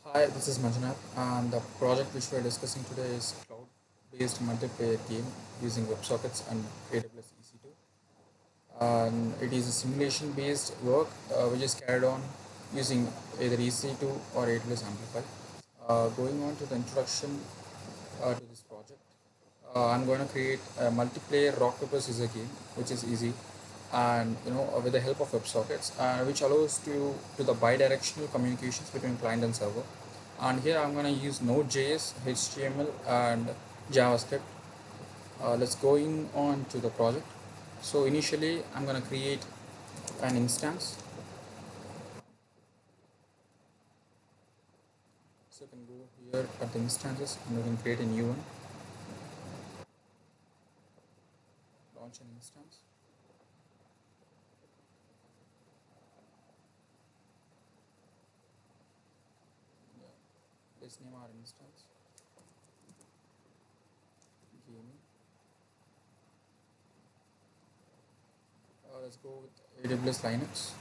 Hi, this is Manjunath, and the project which we are discussing today is cloud-based multiplayer game using WebSockets and AWS EC2. And it is a simulation-based work which is carried on using either EC2 or AWS Amplify. Going on to the introduction to this project, I'm going to create a multiplayer rock paper scissors game, which is easy, and with the help of WebSockets, which allows to the bidirectional communications between client and server. And here I'm going to use Node.js, HTML, and JavaScript. Let's going on to the project. So initially, I'm going to create an instance. So you can go here at the instances, and you can create a new one, launch an instance. Yeah, let's name our instance gaming. Let's go with AWS Linux.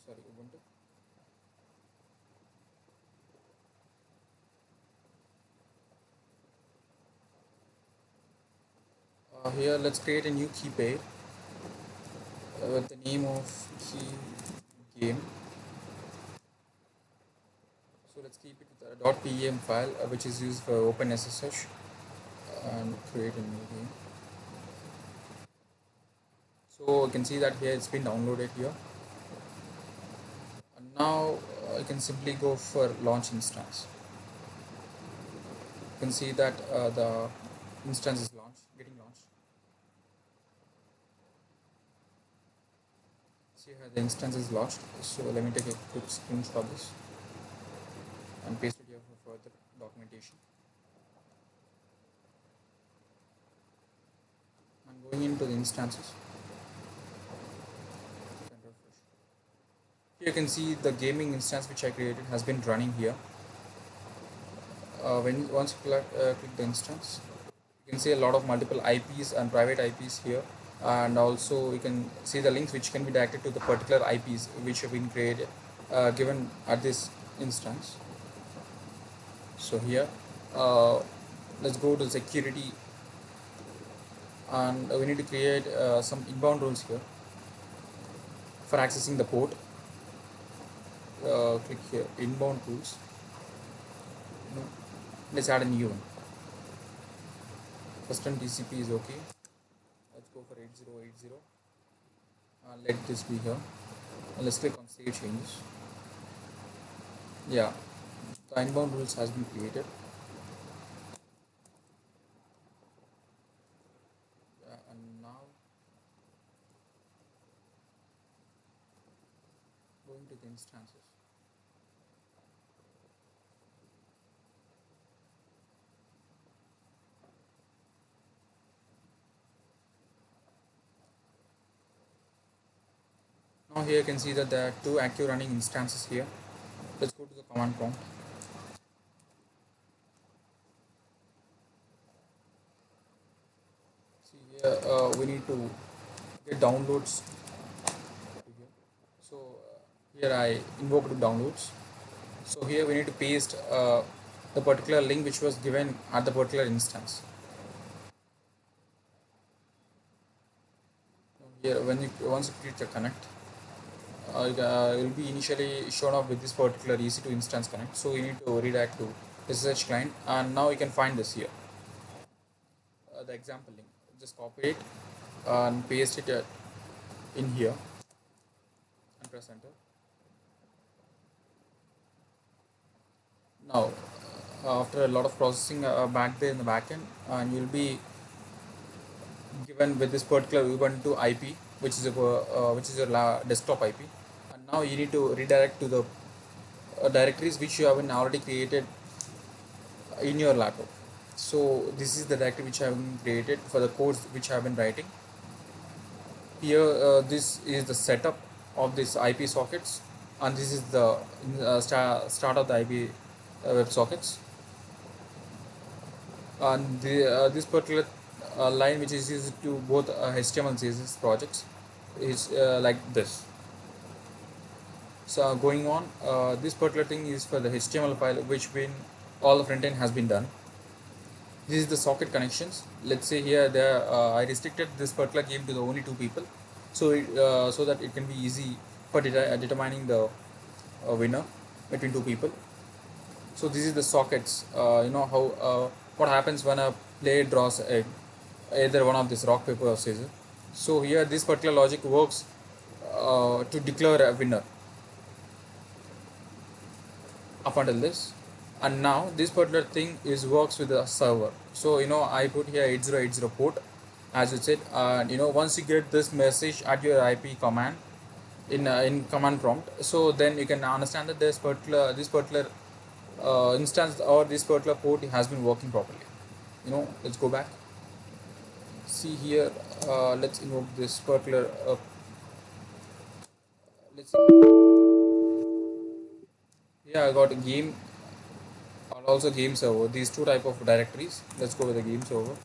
Sorry, Ubuntu. Here, let's create a new key pair with the name of key game. So let's keep it with a .pem file, which is used for OpenSSH, and create a new game. So you can see that here it's been downloaded here. And now I can simply go for launch instance. You can see that the instance is getting launched. See here the instance is launched. So let me take a quick screenshot of this and paste it here for further documentation. I'm going into the instances. Here you can see the gaming instance which I created has been running here. Once you click the instance, you can see a lot of multiple IPs and private IPs here, and also you can see the links which can be directed to the particular IPs which have been created given at this instance. So here, uh, let's go to security, and we need to create some inbound rules here for accessing the port. Click here, inbound rules. Let's add a new one. First one TCP is okay. Let's go for 8080. Let this be here. Let's click on save changes. Yeah, the inbound rules has been created. And now going to the instances. Now here you can see that there are two active running instances here. Let's go to the command prompt. See here we need to get downloads. So here I invoked downloads. So here we need to paste the particular link which was given at the particular instance. Here once you click the connect, it will be initially shown up with this particular EC2 instance connect. So you need to redirect to SSH client, and now you can find this here, the example link. Just copy it and paste it in here and press enter. Now after a lot of processing back there in the backend, and you'll be given with this particular Ubuntu IP, which is your desktop IP, and now you need to redirect to the directories which you have been already created in your laptop. So this is the directory which I have been created for the codes which I have been writing. Here this is the setup of this IP sockets, and this is the start of the IP web sockets. And this particular line which is used to both HTML and CSS projects is like this. So going on, this particular thing is for the HTML file, which been all the front end has been done. This is the socket connections. Let's say here there I restricted this particular game to the only two people, so that it can be easy for determining the winner between two people. So this is the sockets. You know how what happens when a player draws either one of this rock paper or scissors. So here this particular logic works to declare a winner up until this, and now this particular thing is works with the server. So you know I put here 8080 port as you said, and you know once you get this message at your IP command in command prompt, so then you can understand that this particular instance or this particular port has been working properly. You know, let's go back, see here, let's invoke this particular let's see. Yeah, I got a game and also game server, these two type of directories. Let's go with the game server.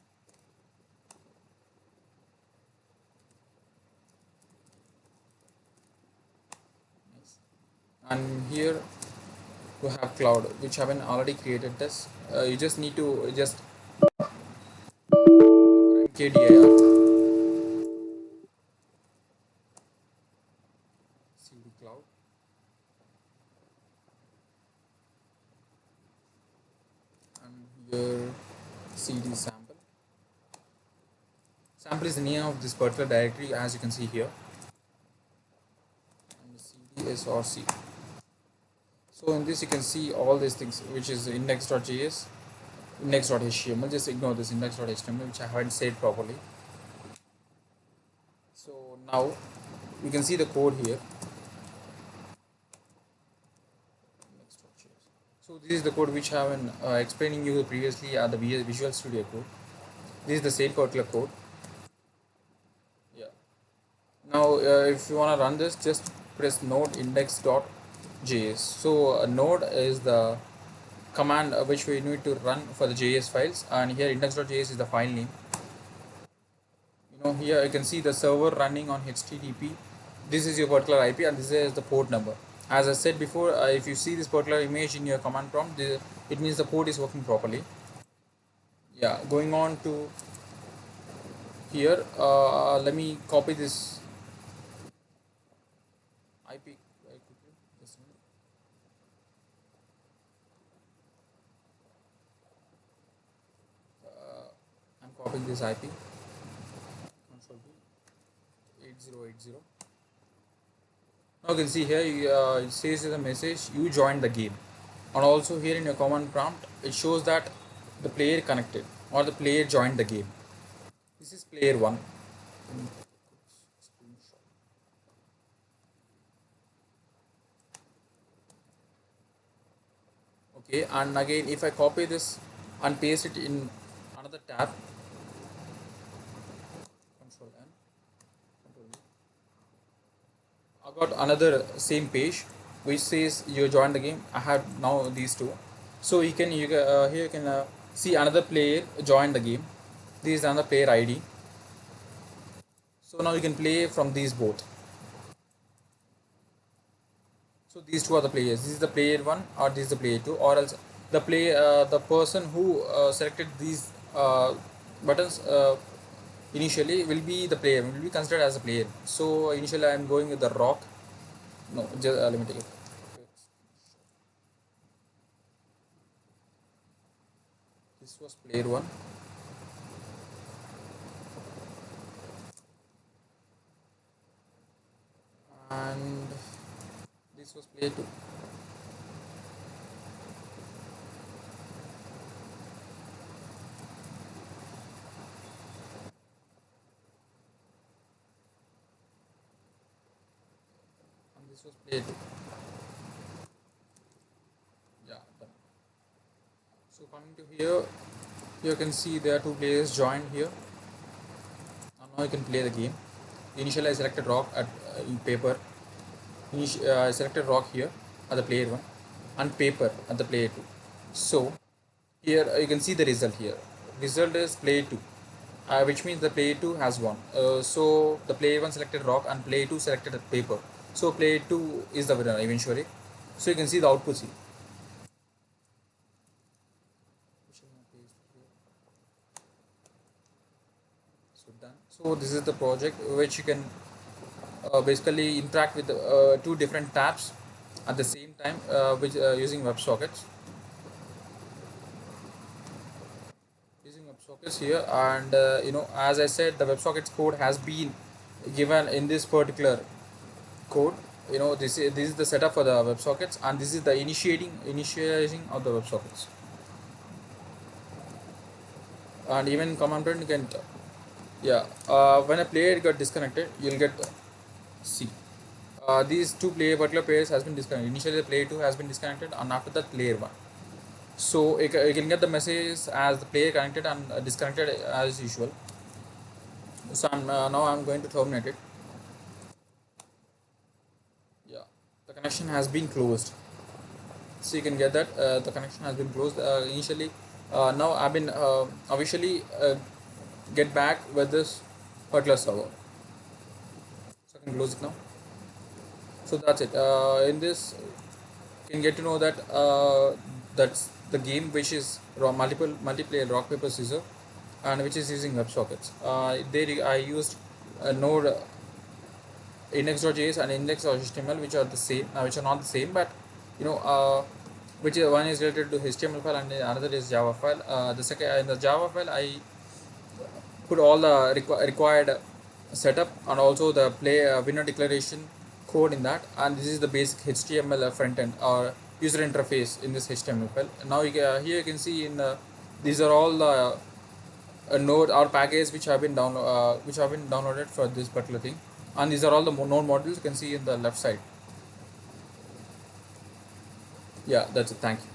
Nice. And here we have cloud, which haven't already created this. You just need to just mkdir cd cloud, and here cd sample. Sample is the name of this particular directory, as you can see here, and cd is rc. So in this you can see all these things, which is index.js, index.html. Just ignore this index.html, which I haven't said properly. So now you can see the code here. So this is the code which I have been explaining you previously at the Visual Studio Code. This is the same particular code. Yeah. Now if you want to run this, just press node index.js. So node is the command which we need to run for the JS files, and here index.js is the file name. You know, here you can see the server running on HTTP. This is your particular IP, and this is the port number. As I said before, if you see this particular image in your command prompt, it means the port is working properly. Yeah, going on to here, let me copy this IP very quickly. Just a minute. I'm copying this IP. Control B, 8080. Now you can see here, it says in the message, you joined the game. And also here in your command prompt, it shows that the player connected or the player joined the game. This is player 1. Okay, and again if I copy this and paste it in another tab, Control N, Control V, I got another same page which says you joined the game. I have now these two, so you can here you can see another player joined the game. This is another player ID. So now you can play from these both. So these two are the players. This is the player 1 or this is the player 2, or else the person who selected these buttons initially will be the player, will be considered as a player. So initially I am going with the rock. No, just let me take it. This was player 1. And this was player 2. And this was player 2. Yeah, done. So coming to here, you can see there are two players joined here. And now you can play the game. Initially I selected rock at in paper. I selected rock here at the player 1 and paper at the player 2. So here you can see the result here. Result is player 2, which means the player 2 has won. So the player 1 selected rock and player 2 selected paper. So player 2 is the winner eventually. So you can see the outputs here. So done. So this is the project which you can basically interact with two different tabs at the same time, which using WebSockets. Using WebSockets here, and as I said, the WebSockets code has been given in this particular code. This is the setup for the WebSockets, and this is the initializing of the WebSockets. And even command prompt you can, yeah, when a player got disconnected, you'll get C. These two particular players has been disconnected. Initially, the player 2 has been disconnected, and after that, player 1. So you can get the message as the player connected and disconnected as usual. So now I'm going to terminate it. Yeah, the connection has been closed. So you can get that the connection has been closed initially. Now I've been officially get back with this particular server. So I can close it now. So that's it. In this, you can get to know that that's the game which is multiplayer rock paper scissors, and which is using WebSockets. I used a Node index.js and index.html, which are the same, which are not the same, but you know, which is one is related to HTML file and another is Java file. The second in the Java file, I put all the required setup and also the play winner declaration code in that, and this is the basic HTML frontend or user interface in this HTML file. Now here you can see in these are all the node or package which have been downloaded for this particular thing, and these are all the node modules you can see in the left side. Yeah, that's it. Thank you.